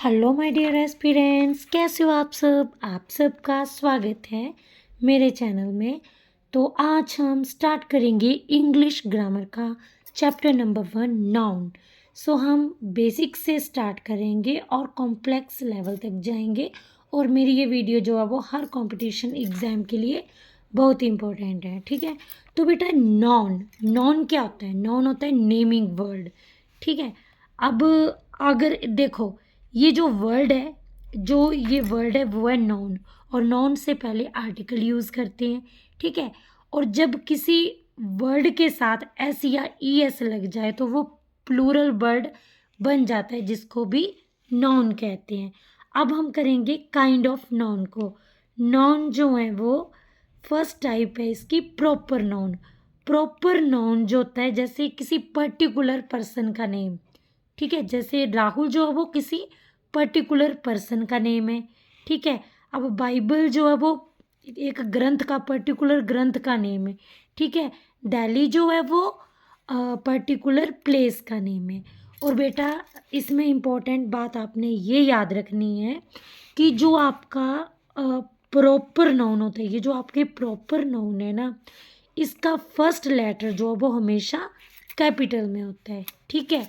Hello my dear aspirants, कैसे हो आप सबका स्वागत है मेरे चैनल में। तो आज हम स्टार्ट करेंगे इंग्लिश ग्रामर का चैप्टर नंबर 1 नाउन। हम बेसिक से स्टार्ट करेंगे और कॉम्प्लेक्स लेवल तक जाएंगे। और मेरी ये वीडियो जो है वो हर कंपटीशन एग्ज़ाम के लिए बहुत इंपॉर्टेंट है, ठीक है। तो बेटा नॉन नॉन क्या होता है? नॉन होता है नेमिंग वर्ड, ठीक है। अब अगर देखो ये जो वर्ड है वो है नाउन, और नाउन से पहले आर्टिकल यूज़ करते हैं, ठीक है। और जब किसी वर्ड के साथ एस या ई एस लग जाए तो वो प्लूरल वर्ड बन जाता है, जिसको भी नाउन कहते हैं। अब हम करेंगे काइंड ऑफ नाउन को। नाउन जो है वो फर्स्ट टाइप है इसकी प्रॉपर नाउन। प्रॉपर नाउन जो होता है जैसे किसी पर्टिकुलर पर्सन का नेम, ठीक है। जैसे राहुल जो है वो किसी पर्टिकुलर पर्सन का नेम है, ठीक है। अब बाइबल जो है वो एक ग्रंथ का पर्टिकुलर ग्रंथ का नेम है, ठीक है। दिल्ली जो है वो पर्टिकुलर प्लेस का नेम है। और बेटा इसमें इम्पोर्टेंट बात आपने ये याद रखनी है कि जो आपका प्रॉपर नाउन होता है, ये जो आपके प्रॉपर नाउन है ना, इसका फर्स्ट लेटर जो है वो हमेशा कैपिटल में होता है, ठीक है।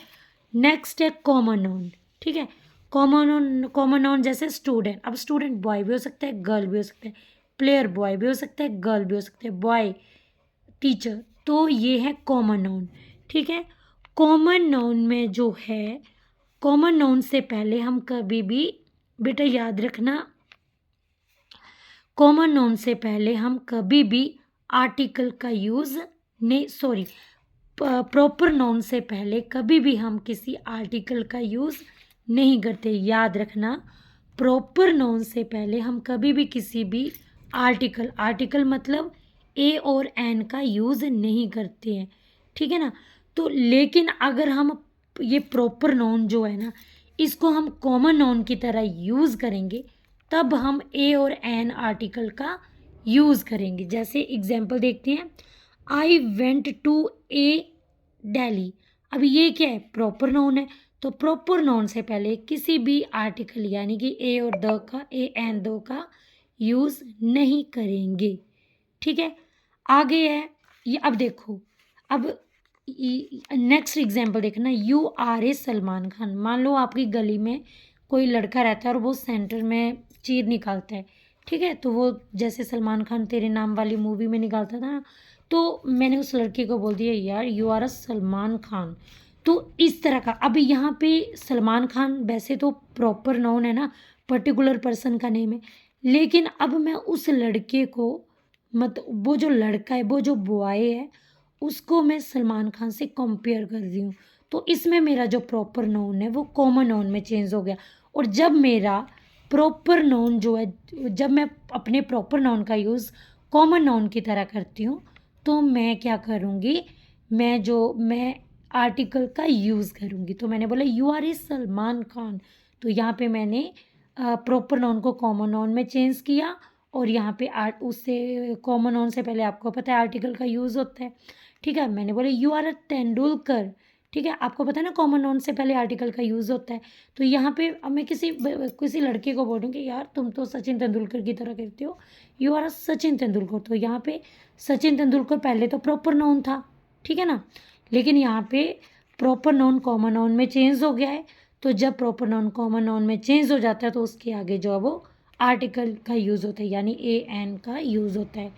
नेक्स्ट है कॉमन नाउन, ठीक है। कॉमन नाउन जैसे स्टूडेंट। अब स्टूडेंट बॉय भी हो सकता है, गर्ल भी हो सकता है। प्लेयर बॉय भी हो सकता है, गर्ल भी हो सकता है। बॉय टीचर, तो ये है कॉमन नाउन, ठीक है। कॉमन नाउन में जो है, कॉमन नाउन से पहले हम कभी भी बेटा याद रखना, कॉमन नाउन से पहले हम कभी भी आर्टिकल का यूज़ नहीं, सॉरी, प्रॉपर नाउन से पहले कभी भी हम किसी आर्टिकल का यूज़ नहीं करते। याद रखना, प्रॉपर नाउन से पहले हम कभी भी किसी भी आर्टिकल मतलब ए और एन का यूज़ नहीं करते हैं, ठीक है ना। तो लेकिन अगर हम ये प्रॉपर नाउन जो है ना, इसको हम कॉमन नाउन की तरह यूज़ करेंगे, तब हम ए और एन आर्टिकल का यूज़ करेंगे। जैसे एग्जाम्पल देखते हैं, आई वेंट टू ए दिल्ली। अब ये क्या है? प्रॉपर नाउन है। तो प्रॉपर नाउन से पहले किसी भी आर्टिकल यानी कि ए और द का, ए एंड दो का यूज़ नहीं करेंगे, ठीक है। आगे है ये, अब देखो, अब नेक्स्ट एग्जाम्पल देखना, you R A Salman Khan. मान लो आपकी गली में कोई लड़का रहता है और वो सेंटर में चीर निकालता है, ठीक है। तो वो जैसे सलमान खान तेरे नाम वाली मूवी में निकालता था ना, तो मैंने उस लड़के को बोल दिया यार you are a Salman Khan. तो इस तरह का, अब यहाँ पे सलमान खान वैसे तो प्रॉपर नाउन है ना, पर्टिकुलर पर्सन का नेम है, लेकिन अब मैं उस लड़के को, मत वो जो लड़का है, वो जो बॉय है, उसको मैं सलमान खान से कंपेयर कर रही हूँ। तो इसमें मेरा जो प्रॉपर नाउन है वो कॉमन नाउन में चेंज हो गया। और जब मेरा प्रॉपर नाउन जो है, जब मैं अपने प्रॉपर नाउन का यूज़ कॉमन नाउन की तरह करती हूँ, तो मैं क्या करूँगी, मैं आर्टिकल का यूज़ करूँगी। तो मैंने बोला you R A Salman Khan, तो यहाँ पे मैंने प्रॉपर नाउन को कॉमन नाउन में चेंज किया। और यहाँ पे उससे कॉमन नाउन से पहले आपको पता है आर्टिकल का यूज़ होता है, ठीक है। मैंने बोला यू आर अ तेंदुलकर, ठीक है। आपको पता है ना कॉमन नाउन से पहले आर्टिकल का यूज़ होता है। तो यहाँ पे अब मैं किसी लड़के को बोलूँगी यार तुम तो सचिन तेंदुलकर की तरह करते हो, you are a Sachin Tendulkar. तो यहाँ पे सचिन तेंदुलकर पहले तो प्रॉपर नाउन था, ठीक है ना, लेकिन यहाँ पे प्रॉपर नाउन कॉमन नाउन में चेंज हो गया है। तो जब प्रॉपर नाउन कॉमन नाउन में चेंज हो जाता है तो उसके आगे जो है वो आर्टिकल का यूज़ होता है, यानी ए एन का यूज़ होता है।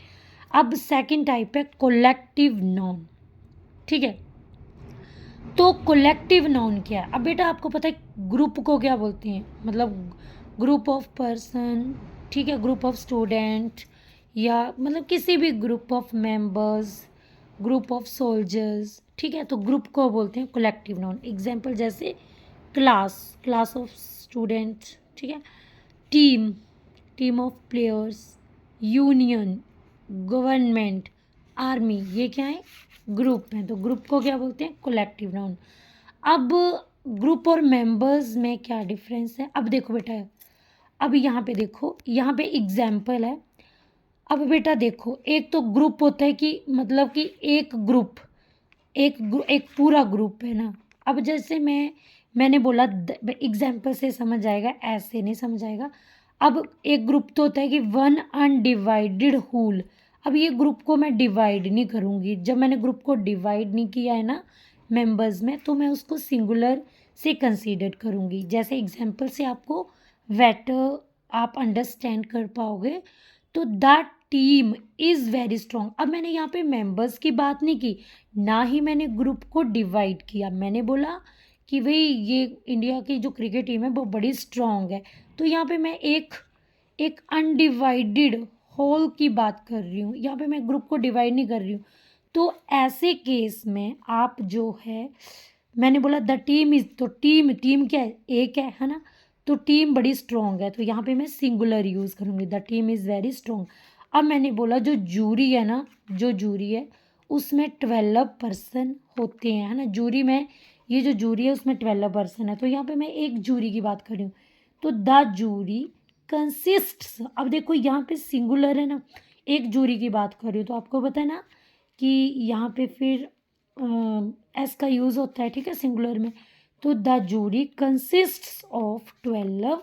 अब सेकंड टाइप है कोलेक्टिव नाउन, ठीक है। तो कोलेक्टिव नाउन क्या है? अब बेटा आपको पता है ग्रुप को क्या बोलते हैं, मतलब ग्रुप ऑफ पर्सन, ठीक है, ग्रुप ऑफ स्टूडेंट, या मतलब किसी भी group of members, group of soldiers, ठीक है। तो ग्रुप को बोलते हैं कोलेक्टिव नाउन। एग्जांपल जैसे क्लास ऑफ स्टूडेंट्स, ठीक है। Team, team of players, union, government, army, ये क्या है? ग्रुप है। तो ग्रुप को क्या बोलते हैं? Collective noun. अब ग्रुप और मेंबर्स में क्या डिफरेंस है? अब देखो बेटा, अब यहाँ पे देखो, यहाँ पे एग्जाम्पल है। अब बेटा देखो, एक तो ग्रुप होता है कि मतलब कि एक ग्रुप, एक पूरा ग्रुप है ना। अब जैसे मैंने बोला एग्जाम्पल से समझ आएगा, ऐसे नहीं समझ आएगा। अब एक ग्रुप तो होता है कि वन अनडिवाइडेड होल। अब ये ग्रुप को मैं डिवाइड नहीं करूँगी, जब मैंने ग्रुप को डिवाइड नहीं किया है ना मेंबर्स में, तो मैं उसको सिंगुलर से कंसीडर करूँगी। जैसे एग्जाम्पल से आपको बेटर आप अंडरस्टैंड कर पाओगे। तो that team is very strong. अब मैंने यहाँ पे मेंबर्स की बात नहीं की, ना ही मैंने ग्रुप को डिवाइड किया। मैंने बोला कि भाई ये इंडिया की जो क्रिकेट टीम है वो बड़ी स्ट्रॉन्ग है। तो यहाँ पे मैं एक एक अनडिवाइडेड होल की बात कर रही हूँ, यहाँ पे मैं ग्रुप को डिवाइड नहीं कर रही हूँ। तो ऐसे केस में आप जो है, मैंने बोला द टीम इज़, तो टीम टीम क्या है, एक है ना। तो टीम बड़ी स्ट्रॉन्ग है, तो यहाँ पे मैं सिंगुलर यूज़ करूँगी, the team is very strong. अब मैंने बोला जो जूरी है ना, जो जूरी है उसमें 12 पर्सन होते हैं, है ना। जूरी में, ये जो जूरी है उसमें 12 पर्सन है, तो यहाँ पे मैं एक जूरी की बात कर रही हूँ। तो द जूरी कंसिस्ट्स, अब देखो यहाँ पे सिंगुलर है ना, एक जूरी की बात कर रही हूँ, तो आपको पता है ना कि यहाँ पे फिर एस का यूज़ होता है, ठीक है, सिंगुलर में। तो the jury consists of 12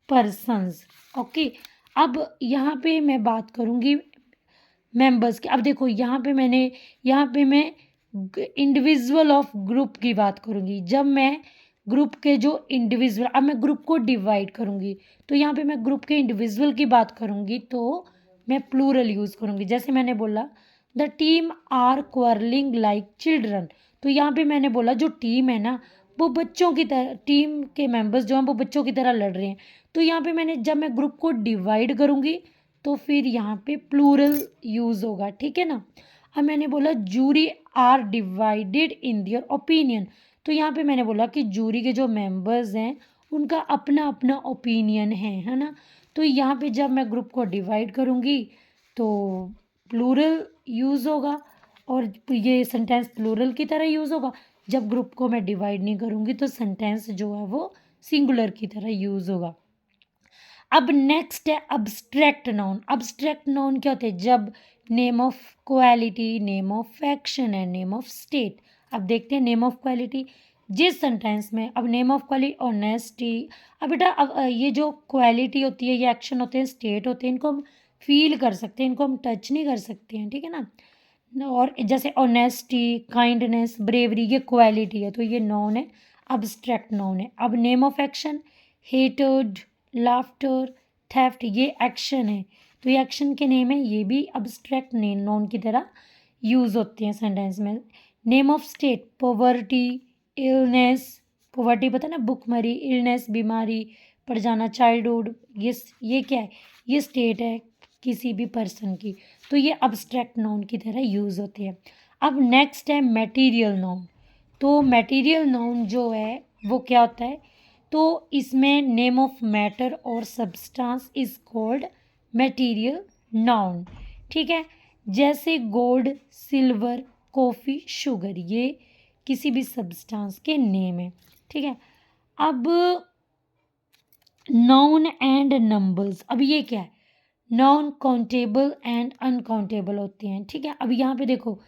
persons. Okay, अब यहाँ पे मैं बात करूँगी मेंबर्स की। अब देखो यहाँ पे मैं इंडिविजुअल ऑफ ग्रुप की बात करूँगी। जब मैं ग्रुप के जो इंडिविजुअल, अब मैं ग्रुप को डिवाइड करूँगी, तो यहाँ पे मैं ग्रुप के इंडिविजुअल की बात करूँगी, तो मैं प्लूरल यूज़ करूँगी। जैसे मैंने बोला the team are quarrelling like children, तो यहाँ पे मैंने बोला जो टीम है ना वो बच्चों की तरह, टीम के मेंबर्स जो हैं वो बच्चों की तरह लड़ रहे हैं। तो यहाँ पे मैंने, जब मैं ग्रुप को डिवाइड करूँगी तो फिर यहाँ पे प्लूरल यूज़ होगा, ठीक है ना। अब मैंने बोला jury are divided in their opinion, तो यहाँ पे मैंने बोला कि जूरी के जो मेंबर्स हैं उनका अपना अपना ओपिनियन है ना। तो यहाँ पे जब मैं ग्रुप को डिवाइड करूँगी तो प्लूरल यूज़ होगा, और ये सेंटेंस प्लूरल की तरह यूज़ होगा। जब ग्रुप को मैं डिवाइड नहीं करूँगी तो सेंटेंस जो है वो सिंगुलर की तरह यूज़ होगा। अब नेक्स्ट है अब्स्ट्रैक्ट नाउन। अब्स्ट्रैक्ट नाउन क्या होते हैं, जब name of quality, name of faction and name of state. अब देखते हैं नेम ऑफ क्वालिटी जिस सेंटेंस में, अब नेम ऑफ क्वालिटी ऑनेस्टी। अब बेटा अब ये जो क्वालिटी होती है, ये एक्शन होते हैं, स्टेट होते हैं, इनको हम फील कर सकते हैं, इनको हम टच नहीं कर सकते हैं, ठीक है ना। और जैसे ऑनेस्टी, काइंडनेस, ब्रेवरी, ये क्वालिटी है, तो ये नॉन है, अब्स्ट्रैक्ट नॉन है। अब name of action hated, laughter, theft, ये एक्शन है, तो ये एक्शन के नेम है, ये भी अब्स्ट्रैक्ट नॉन की तरह यूज़ होते हैं सेंटेंस में। Name of state poverty, illness, poverty पता ना भुखमरी, इलनेस बीमारी, पड़ जाना, चाइल्डहुड, ये क्या है, ये स्टेट है किसी भी पर्सन की, तो ये अब्स्ट्रैक्ट नाउन की तरह यूज़ होते हैं। अब नेक्स्ट है मटेरियल नाउन। तो मटेरियल नाउन जो है वो क्या होता है, तो इसमें नेम ऑफ मैटर और substance is called material noun, ठीक है। जैसे गोल्ड, सिल्वर, कॉफ़ी, शुगर, ये किसी भी सब्सटेंस के नेम है, ठीक है। अब नाउन एंड नंबर्स, अब ये क्या है, नॉन काउंटेबल एंड अनकाउंटेबल होते हैं, ठीक है। अब यहाँ पे देखो,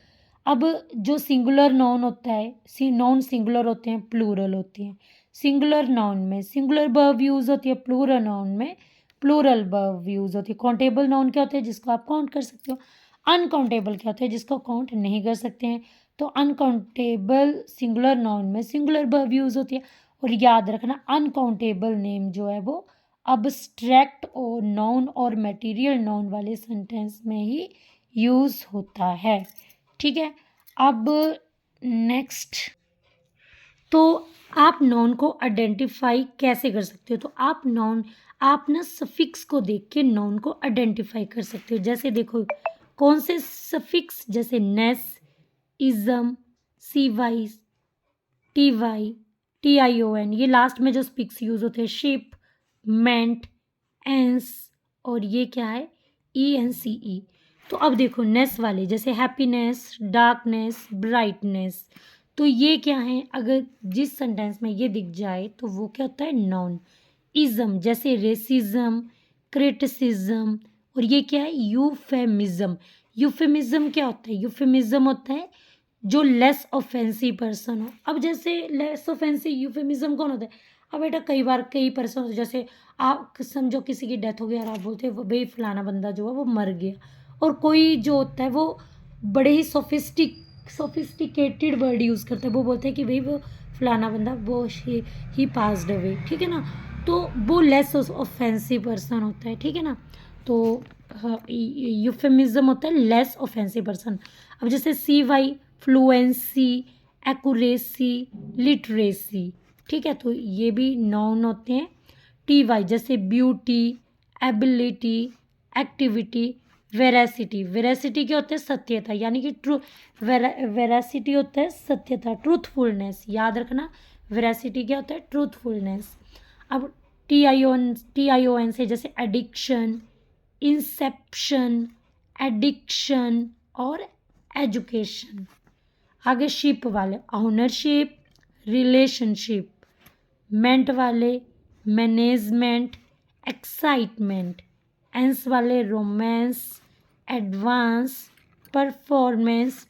अब जो सिंगुलर नाउन होता है, नॉन सिंगुलर होते हैं, प्लूरल होते हैं। सिंगुलर नाउन में सिंगुलर वर्ब यूज़ होती है, प्लूरल नाउन में प्लूरल वर्ब यूज़ होती है। काउंटेबल नाउन क्या होते हैं, जिसको आप काउंट कर सकते हो। अनकाउंटेबल क्या होते हैं, जिसको काउंट नहीं कर सकते हैं। तो अनकाउंटेबल सिंगुलर नाउन में सिंगुलर वर्ब यूज़ होती है। और याद रखना अनकाउंटेबल नेम जो है वो अब्स्ट्रैक्ट और नाउन और मटेरियल नाउन वाले सेंटेंस में ही यूज़ होता है, ठीक है। अब नेक्स्ट, तो आप नाउन को आइडेंटिफाई कैसे कर सकते हो, तो आप ना सफिक्स को देख के नाउन को आइडेंटिफाई कर सकते हो। जैसे देखो कौन से सफिक्स, जैसे ness, ism, C Y, T Y, T I O N, ये लास्ट में जो स्पिक्स यूज़ होते हैं, शिप, मेंट, एंस, और ये क्या है, ई एन सी ई। तो अब देखो नेस वाले, जैसे हैप्पीनेस, डार्कनेस, ब्राइटनेस, तो ये क्या है, अगर जिस सेंटेंस में ये दिख जाए तो वो क्या होता है, नाउन। इज़म, जैसे रेसिज्म, क्रिटिसिज्म, और ये क्या है, यूफेमिज्म। यूफेमिज्म क्या होता है, यूफेमिज्म होता है जो लेस ऑफेंसिव पर्सन हो। अब जैसे लेस ऑफेंसिव यूफेमिज्म कौन होता है? अब बेटा कई बार कई पर्सन होते हैं, जैसे आप समझो किसी की डेथ हो गई और आप बोलते हो भाई फलाना बंदा जो है वो मर गया, और कोई जो होता है वो बड़े ही सोफिस्टिकेटेड वर्ड यूज़ करता है, वो बोलते हैं कि भाई वो फलाना बंदा वो ही पास्ड अवे, ठीक है ना, तो वो लेस ऑफेंसिव पर्सन होता है, ठीक है ना। तो यूफेमिज्म होता है लेस ऑफेंसिव पर्सन। अब जैसे सी वाई फ्लुएंसी, एक्यूरेसी, लिटरेसी, ठीक है, तो ये भी नाउन होते हैं। टी वाई जैसे beauty, ability, activity, veracity. Veracity क्या होता है? सत्यता, यानी कि ट्रू। वेरासिटी होता है सत्यता, ट्रूथफुलनेस, याद रखना। वेरासिटी क्या होता है? ट्रूथफुलनेस। अब टी आई ओ एन से जैसे एडिक्शन, इंसेप्शन, एडिक्शन और एजुकेशन। आगे शिप वाले ऑनरशिप, रिलेशनशिप। मेंट वाले मैनेजमेंट, एक्साइटमेंट। एंस वाले romance, advance, performance,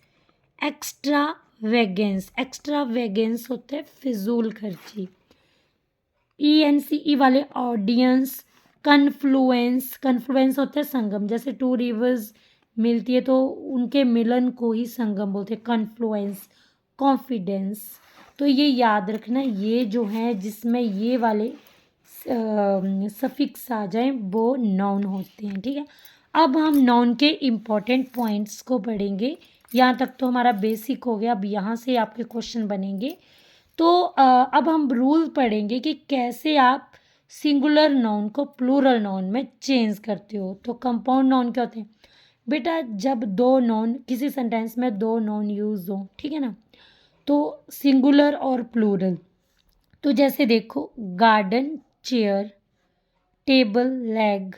extravagance. Extravagance होते हैं फिजूल खर्ची। ENCE वाले ऑडियंस, कन्फ्लुएंस। कन्फ्लुएंस होते हैं संगम, जैसे टू रिवर्स मिलती है तो उनके मिलन को ही संगम बोलते हैं, कन्फ्लुएंस। कॉन्फिडेंस। तो ये याद रखना, ये जो है जिसमें ये वाले सफिक्स आ जाएं वो नाउन होते हैं, ठीक है। अब हम नाउन के इम्पॉर्टेंट पॉइंट्स को पढ़ेंगे। यहाँ तक तो हमारा बेसिक हो गया, अब यहाँ से आपके क्वेश्चन बनेंगे। तो अब हम रूल पढ़ेंगे कि कैसे आप सिंगुलर नाउन को प्लूरल नाउन में चेंज करते हो। तो कंपाउंड नाउन क्या होते हैं? बेटा जब दो नाउन किसी सेंटेंस में दो नाउन यूज हो, ठीक है ना, तो सिंगुलर और प्लूरल। तो जैसे देखो garden chair, table leg,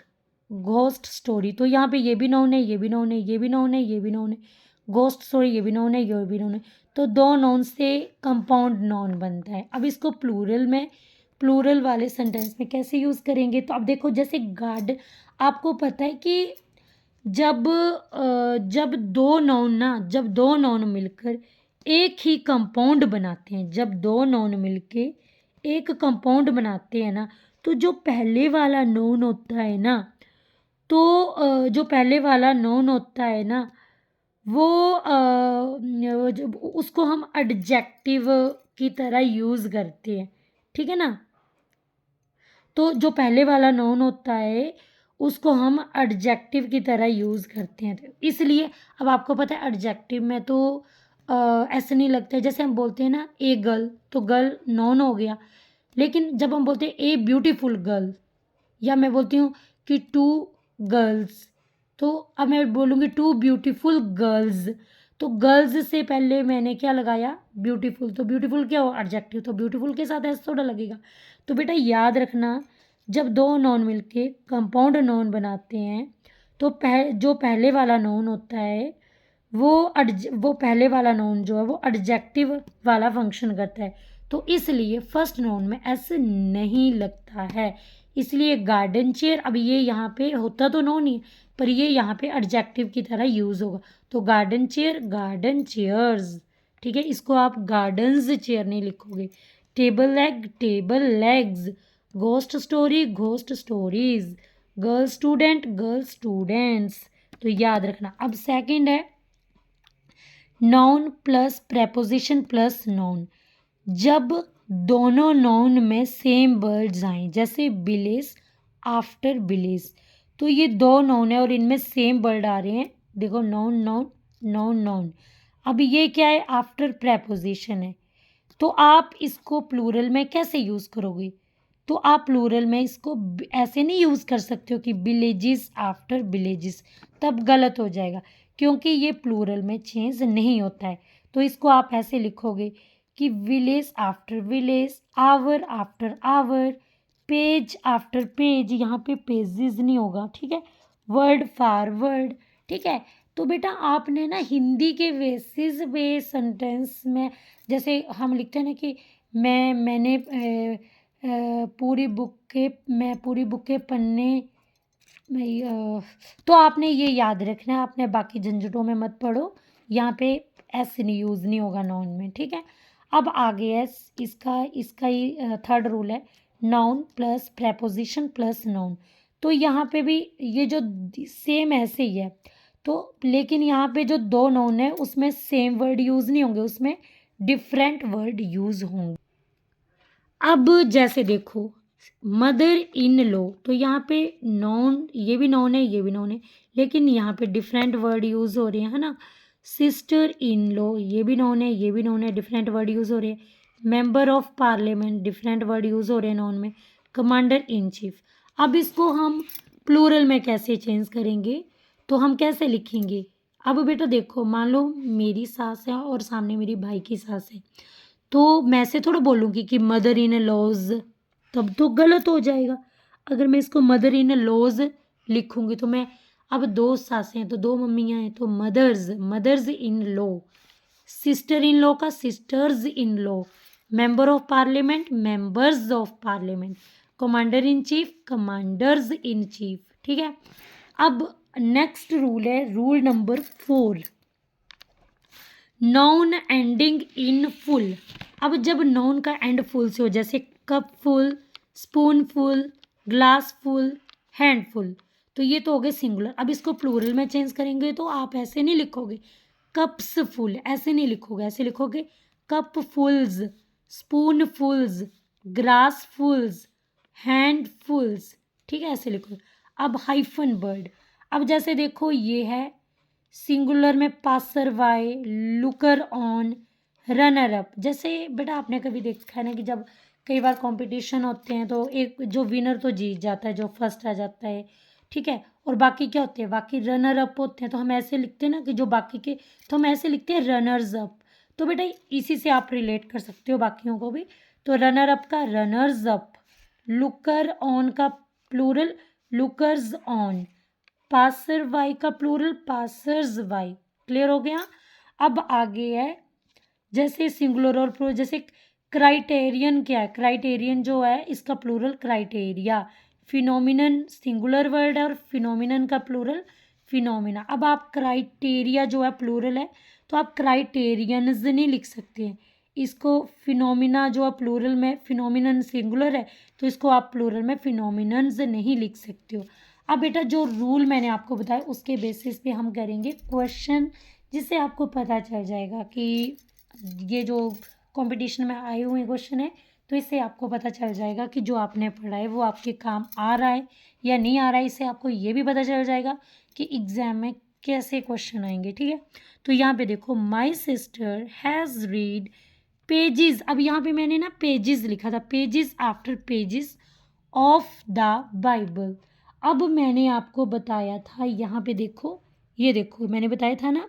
ghost story. तो यहाँ पे ये भी नाउन है, ये भी नाउन है, ये भी नाउन है, ये भी नाउन है। घोस्ट स्टोरी ये भी नाउन है, ये भी नाउन है। तो दो नाउन से कंपाउंड नाउन बनता है। अब इसको प्लूरल में, प्लूरल वाले सेंटेंस में कैसे यूज़ करेंगे? तो अब देखो जैसे गार्डन, आपको पता है कि जब दो नाउन मिलकर एक ही कंपाउंड बनाते हैं, जब दो नाउन मिलके एक कंपाउंड बनाते हैं ना, तो जो पहले वाला नाउन होता है ना, तो जो पहले वाला नाउन होता है ना, वो जब उसको हम एडजेक्टिव की तरह यूज़ करते हैं, ठीक है ना। तो जो पहले वाला नाउन होता है उसको हम एडजेक्टिव की तरह यूज़ करते हैं, तो इसलिए अब आपको पता है एडजेक्टिव में तो ऐसे नहीं लगता है। जैसे हम बोलते हैं ना ए गर्ल, तो गर्ल नाउन हो गया, लेकिन जब हम बोलते हैं ए ब्यूटीफुल गर्ल, या मैं बोलती हूँ कि टू गर्ल्स, तो अब मैं बोलूँगी टू ब्यूटीफुल गर्ल्स, तो गर्ल्स से पहले मैंने क्या लगाया? ब्यूटीफुल। तो ब्यूटीफुल क्या हो? एडजेक्टिव, तो ब्यूटीफुल के साथ ऐसा थोड़ा लगेगा। तो बेटा याद रखना, जब दो नॉन मिलके कंपाउंड नॉन बनाते हैं, तो जो पहले वाला नॉन होता है वो पहले वाला नॉन जो है वो एडजेक्टिव वाला फंक्शन करता है, तो इसलिए फर्स्ट नॉन में ऐसे नहीं लगता है। इसलिए गार्डन चेयर, अब ये यहाँ पे होता तो नॉन ही, पर ये यहाँ पे एडजेक्टिव की तरह यूज़ होगा। तो गार्डन चेयर, गार्डन चेयर्स, ठीक है, इसको आप गार्डन्स चेयर नहीं लिखोगे। Table leg, table legs. Ghost story, ghost stories. Girl student, girl students. तो याद रखना। अब सेकंड है noun plus preposition plus noun. जब दोनों नाउन में सेम वर्ड्स आए, जैसे विलेज, आफ्टर विलेज, तो ये दो नाउन है और इनमें सेम वर्ड आ रहे हैं। देखो नाउन नाउन नाउन नाउन। अब ये क्या है? आफ्टर प्रेपोजिशन है, तो आप इसको प्लूरल में कैसे यूज़ करोगे? तो आप प्लूरल में इसको ऐसे नहीं यूज़ कर सकते हो कि विलेजेस आफ्टर विलेजेस, तब गलत हो जाएगा, क्योंकि ये प्लूरल में चेंज नहीं होता है। तो इसको आप ऐसे लिखोगे कि village after village, hour after hour, page after page, यहाँ पे पेजेस नहीं होगा, ठीक है, वर्ड फॉरवर्ड, ठीक है। तो बेटा आपने ना हिंदी के बेसिस पे सेंटेंस में, जैसे हम लिखते हैं ना कि मैंने मैं पूरी बुक के पन्ने तो आपने ये याद रखना है, आपने बाकी झंझटों में मत पड़ो। यहाँ पे एस नहीं यूज़ नहीं होगा नाउन में, ठीक है। अब आगे है इसका ही थर्ड रूल है, noun plus preposition plus noun. तो यहाँ पे भी ये जो सेम ऐसे ही है, तो लेकिन यहाँ पे जो दो नाउन है उसमें सेम वर्ड यूज़ नहीं होंगे, उसमें डिफरेंट वर्ड यूज़ होंगे। अब जैसे देखो मदर इन लॉ, तो यहाँ पे नाउन, ये भी नाउन है ये भी नाउन है, लेकिन यहाँ पे डिफरेंट वर्ड यूज़ हो रहे हैं, है ना। सिस्टर इन लॉ, ये भी नाउन है ये भी नाउन है, डिफरेंट वर्ड यूज़ हो रहे हैं। Member of parliament, different word use हो रहे हैं नाउन में। Commander in chief. अब इसको हम प्लूरल में कैसे चेंज करेंगे, तो हम कैसे लिखेंगे। अब बेटा देखो, मान लो मेरी सास है और सामने मेरी भाई की सास है, तो मैं ऐसे थोड़ा बोलूँगी कि मदर इन लॉज, तब तो गलत हो जाएगा। अगर मैं इसको मदर इन लॉज लिखूँगी तो मैं, अब दो सासें हैं तो दो मम्मियाँ हैं, तो mothers in law. Sister in law का sisters in law. Member of parliament members of parliament. Commander in chief commanders in chief, ठीक है। अब नेक्स्ट रूल है rule number 4, noun ending in full. अब जब नाउन का एंड फुल से हो, जैसे cup full, spoon full, glass full, hand full, तो ये तो हो गए सिंगुलर। अब इसको प्लूरल में चेंज करेंगे तो आप ऐसे नहीं लिखोगे कप्स फुल, ऐसे नहीं लिखोगे, ऐसे लिखोगे कप फुल्स, स्पून फुल्स, ग्लास फुल्स, हैंड फुल्स, ठीक है, ऐसे लिखो। अब हाइफन वर्ड, अब जैसे देखो ये है सिंगुलर में passer by, looker on, runner up. जैसे बेटा आपने कभी देखा है ना कि जब कई बार कंपटीशन होते हैं तो एक जो विनर तो जीत जाता है, जो फर्स्ट आ जाता है, ठीक है, और बाकी क्या होते हैं, बाकी रनर अप होते हैं। तो हम ऐसे लिखते हैं ना कि जो बाकी के, तो हम ऐसे लिखते हैं रनर्स अप। तो बेटा इसी से आप रिलेट कर सकते हो बाकियों को भी। तो रनर अप का रनर्स अप, लुकर ऑन का plural lookers on, passer by का प्लूरल पासर्स वाई। क्लियर हो गया। अब आगे है जैसे सिंगुलर और प्लूरल, जैसे क्राइटेरियन क्या है, क्राइटेरियन जो है इसका plural criteria. Phenomenon singular word है और फिनोमिनन का प्लूरल फिनोमिना। अब आप क्राइटेरिया जो है प्लूरल है तो आप क्राइटेरियंस नहीं लिख सकते हैं, इसको फिनोमिना जो है प्लूरल में, फिनोमिनन सिंगुलर है तो इसको आप प्लूरल में फिनोमिनन्स नहीं लिख सकते हो। अब बेटा जो रूल मैंने आपको बताया उसके बेसिस पे हम करेंगे क्वेश्चन, जिससे आपको पता चल जाएगा कि ये जो कंपटीशन में आए हुए क्वेश्चन है, तो इससे आपको पता चल जाएगा कि जो आपने पढ़ा है वो आपके काम आ रहा है या नहीं आ रहा है। इससे आपको ये भी पता चल जाएगा कि एग्ज़ाम में कैसे क्वेश्चन आएंगे, ठीक है। तो यहाँ पे देखो my sister has read pages. अब यहाँ पे मैंने ना पेजेस लिखा था, pages after pages of the Bible. अब मैंने आपको बताया था, यहाँ पे देखो, ये देखो मैंने बताया था ना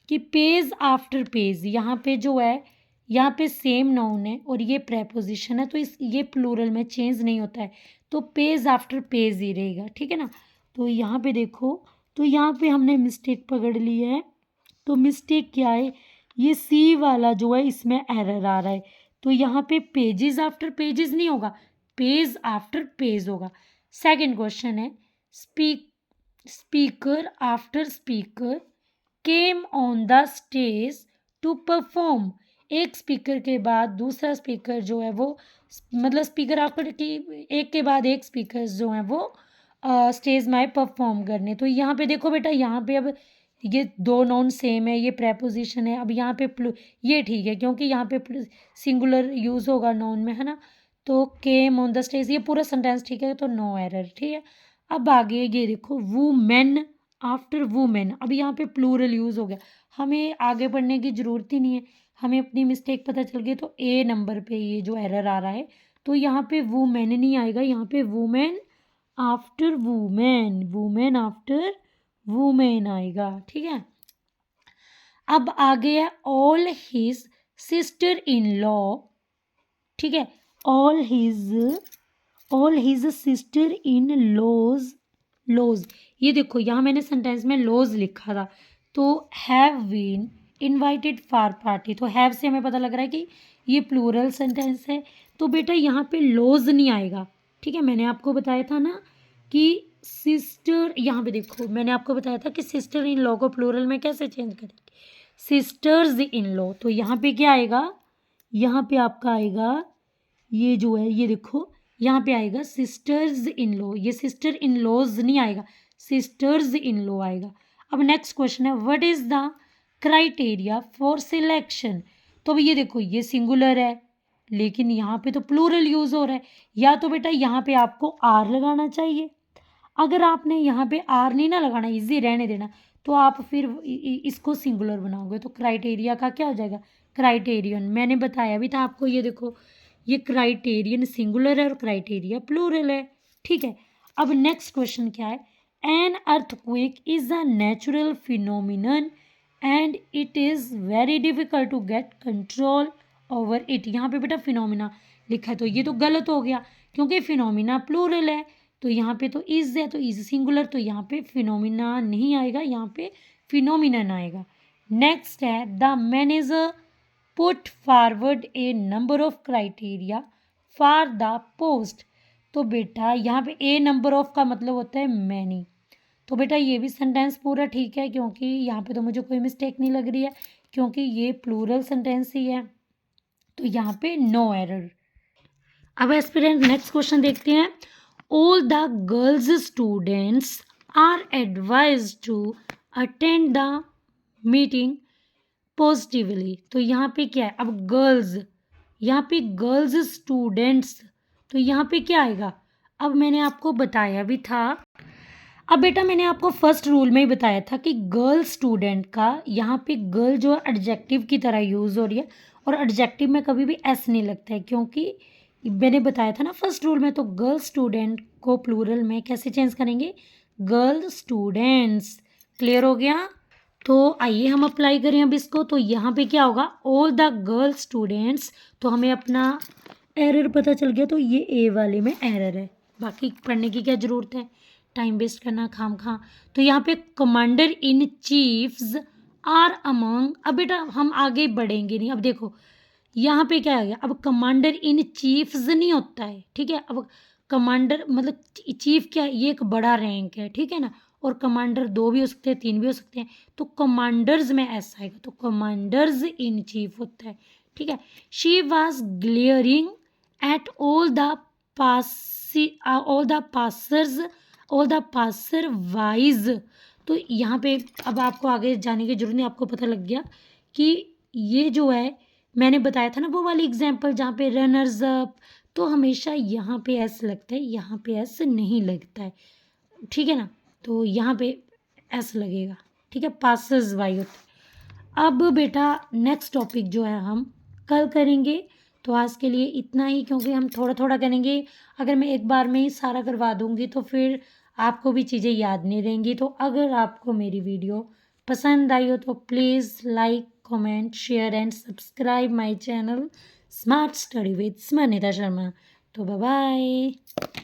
कि पेज आफ्टर पेज, यहाँ पे जो है यहाँ पे सेम नाउन है और ये प्रेपोजिशन है, तो ये प्लूरल में चेंज नहीं होता है, तो पेज आफ्टर पेज ही रहेगा, ठीक है ना। तो यहाँ पे देखो, तो यहाँ पे हमने मिस्टेक पकड़ ली है। तो मिस्टेक क्या है, ये सी वाला जो है इसमें एरर आ रहा है, तो यहाँ पे पेजेस आफ्टर पेजेस नहीं होगा, पेज आफ्टर पेज होगा। सेकंड क्वेश्चन है speaker after speaker came on the stage to perform. एक स्पीकर के बाद दूसरा स्पीकर जो है वो, मतलब स्पीकर आफ्टर की एक के बाद एक स्पीकर जो हैं वो स्टेज में आए परफॉर्म करने। तो यहाँ पे देखो बेटा, यहाँ पे अब ये दो नाउन सेम है, ये प्रेपोजिशन है। अब यहाँ पे ये ठीक है क्योंकि यहाँ पे सिंगुलर यूज़ होगा नाउन में, है ना। तो केम ऑन द स्टेज ये पूरा सेंटेंस ठीक है, तो नो एरर, ठीक है। अब आगे ये देखो वुमेन आफ्टर वुमेन, अब यहाँ पे प्लूरल यूज़ हो गया, हमें आगे बढ़ने की ज़रूरत ही नहीं है, हमें अपनी मिस्टेक पता चल गई। तो ए नंबर पे ये जो एरर आ रहा है, तो यहाँ पे वुमेन नहीं आएगा, यहाँ पे women after women, women after women आएगा, ठीक है। अब आगे है all his sister in law, ठीक है, all his sister in laws. ये देखो यहाँ मैंने सेंटेंस में लॉज लिखा था, तो have been invited for party, तो हैव से हमें पता लग रहा है कि ये प्लूरल सेंटेंस है, तो बेटा यहाँ पे लॉज नहीं आएगा, ठीक है। मैंने आपको बताया था ना कि सिस्टर, यहाँ पे देखो मैंने आपको बताया था कि सिस्टर इन लॉ को प्लूरल में कैसे चेंज करेंगे, सिस्टर्स इन लॉ, तो यहाँ पे क्या आएगा, यहाँ पे आपका आएगा ये जो है, ये देखो यहाँ पे आएगा सिस्टर्स इन लॉ, ये सिस्टर इन लॉज नहीं आएगा, सिस्टर्स इन लॉ आएगा। अब नेक्स्ट क्वेश्चन है, what is the criteria for selection. तो अब ये देखो ये सिंगुलर है लेकिन यहाँ पे तो प्लूरल यूज हो रहा है, या तो बेटा यहाँ पे आपको आर लगाना चाहिए। अगर आपने यहाँ पे आर नहीं ना लगाना, इजी रहने देना, तो आप फिर इसको सिंगुलर बनाओगे तो क्राइटेरिया का क्या हो जाएगा, क्राइटेरियन। मैंने बताया भी था आपको, ये देखो ये क्राइटेरियन सिंगुलर है और क्राइटेरिया प्लूरल है, ठीक है। अब नेक्स्ट क्वेश्चन क्या है, an earthquake is a natural phenomenon and it is very difficult to get control over it. यहाँ पे बेटा फिनोमिना लिखा है तो ये तो गलत हो गया क्योंकि फिनोमिना प्लूरल है, तो यहाँ पे तो इज है तो इज सिंगुलर, तो यहाँ पे फिनोमिना नहीं आएगा, यहाँ पे फिनोमिनन आएगा। नेक्स्ट है, the manager put forward A number of criteria for the post. तो बेटा यहाँ पे ए नंबर ऑफ का मतलब होता है मैनी, तो बेटा ये भी सेंटेंस पूरा ठीक है क्योंकि यहाँ पे तो मुझे कोई मिस्टेक नहीं लग रही है क्योंकि ये प्लूरल सेंटेंस ही है, तो यहाँ पे नो एरर। अब एस्पिरेंट नेक्स्ट क्वेश्चन देखते हैं, all the girls students are advised to attend the meeting positively. तो यहाँ पे क्या है, अब गर्ल्स, यहाँ पे गर्ल्स स्टूडेंट्स, तो यहाँ पे क्या आएगा, अब मैंने आपको बताया भी था, अब बेटा मैंने आपको फर्स्ट रूल में ही बताया था कि गर्ल स्टूडेंट का यहाँ पे गर्ल जो है एडजेक्टिव की तरह यूज़ हो रही है और एडजेक्टिव में कभी भी एस नहीं लगता है क्योंकि मैंने बताया था ना फर्स्ट रूल में, तो गर्ल स्टूडेंट को प्लूरल में कैसे चेंज करेंगे, गर्ल स्टूडेंट्स। क्लियर हो गया, तो आइए हम अप्लाई करें अब इसको। तो यहाँ पे क्या होगा, ऑल द गर्ल स्टूडेंट्स, तो हमें अपना एरर पता चल गया, तो ये ए वाले में एरर है, बाकी पढ़ने की क्या ज़रूरत है, टाइम वेस्ट करना खाम खा। तो यहाँ पे commander in chiefs are among, अब बेटा हम आगे बढ़ेंगे नहीं, अब देखो यहाँ पे क्या आ गया, अब कमांडर इन चीफ्स नहीं होता है, ठीक है। अब कमांडर मतलब चीफ क्या है, ये एक बड़ा रैंक है, ठीक है ना, और कमांडर 2 भी हो सकते हैं 3 भी हो सकते हैं, तो कमांडर्स में ऐसा आएगा, तो कमांडर्स इन चीफ होता है, ठीक है। She was glaring at all the passers all the passer wise. तो यहाँ पे अब आपको आगे जाने की जरूरत नहीं, आपको पता लग गया कि ये जो है मैंने बताया था ना वो वाली एग्जाम्पल जहाँ पे रनर्स अप, तो हमेशा यहाँ पे एस लगता है, यहाँ पे एस नहीं लगता है, ठीक है ना, तो यहाँ पे एस लगेगा, ठीक है, पासर्स वाई होता है। अब बेटा नेक्स्ट टॉपिक जो है हम कल करेंगे, तो आज के लिए इतना ही क्योंकि हम थोड़ा थोड़ा करेंगे, अगर मैं एक बार में ही सारा करवा दूँगी तो फिर आपको भी चीज़ें याद नहीं रहेंगी। तो अगर आपको मेरी वीडियो पसंद आई हो तो please like comment share and subscribe my channel smart study with Smaranita Sharma. तो बाय बाय।